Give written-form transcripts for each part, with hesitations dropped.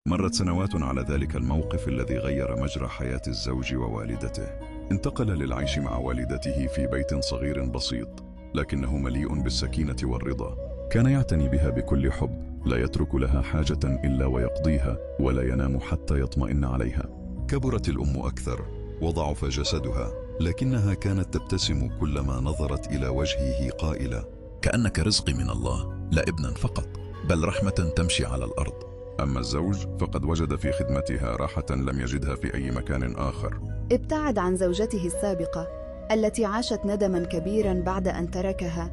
مرت سنوات على ذلك الموقف الذي غير مجرى حياة الزوج ووالدته. انتقل للعيش مع والدته في بيت صغير بسيط، لكنه مليء بالسكينة والرضا. كان يعتني بها بكل حب، لا يترك لها حاجة إلا ويقضيها، ولا ينام حتى يطمئن عليها. كبرت الأم أكثر وضعف جسدها، لكنها كانت تبتسم كلما نظرت إلى وجهه قائلة: كأنك رزقي من الله، لا ابنا فقط، بل رحمة تمشي على الأرض. أما الزوج فقد وجد في خدمتها راحة لم يجدها في أي مكان آخر. ابتعد عن زوجته السابقة التي عاشت ندما كبيرا بعد أن تركها،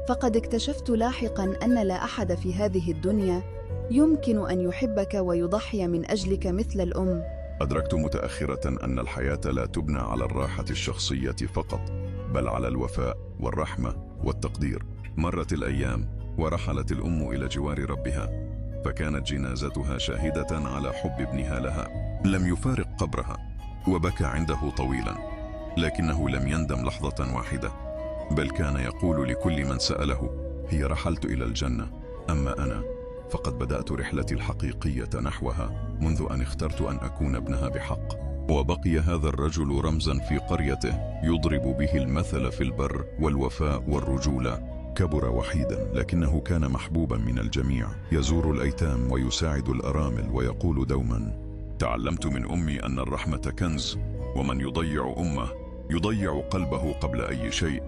فقد اكتشفت لاحقا أن لا أحد في هذه الدنيا يمكن أن يحبك ويضحي من أجلك مثل الأم. أدركت متأخرة أن الحياة لا تبنى على الراحة الشخصية فقط، بل على الوفاء والرحمة والتقدير. مرت الأيام ورحلت الأم إلى جوار ربها، فكانت جنازتها شاهدة على حب ابنها لها. لم يفارق قبرها وبكى عنده طويلا، لكنه لم يندم لحظة واحدة، بل كان يقول لكل من سأله: هي رحلت إلى الجنة، أما أنا فقد بدأت رحلتي الحقيقية نحوها منذ أن اخترت أن أكون ابنها بحق. وبقي هذا الرجل رمزا في قريته، يضرب به المثل في البر والوفاء والرجولة. كبر وحيدا، لكنه كان محبوبا من الجميع، يزور الأيتام ويساعد الأرامل، ويقول دوما: تعلمت من أمي أن الرحمة كنز، ومن يضيع أمه يضيع قلبه قبل أي شيء.